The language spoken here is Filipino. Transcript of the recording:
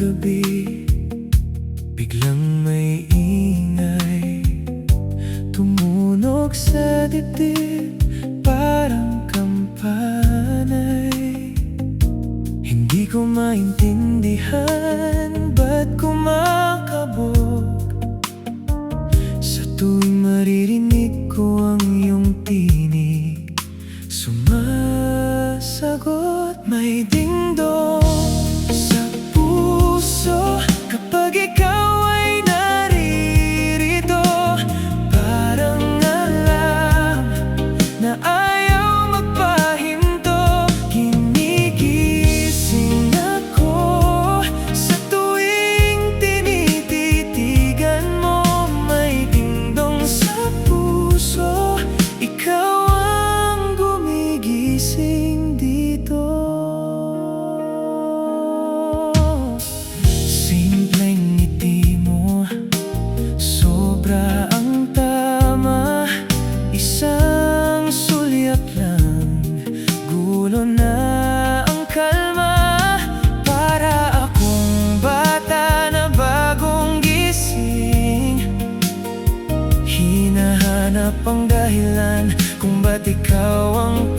gabi, biglang may ingay tumunog sa dibdib, parang kampanay. Hindi ko maintindihan ba't kumakabog sa tuwing maririnig ko ang iyong tinig. Sumasagot, may dingdong sa puso kapag ikaw ay naririto. Parang alam na ayaw magpahinto. Ginigising ako sa tuwing tinititigan mo. May dingdong sa puso, ikaw ang gumigising dito. Simpleng ngiti mo, sobra ang tama. Isang sulyap lang, gulo na ang kalma. Para akong bata na bagong gising, hinahanap ang dahilan kung ba't ikaw ang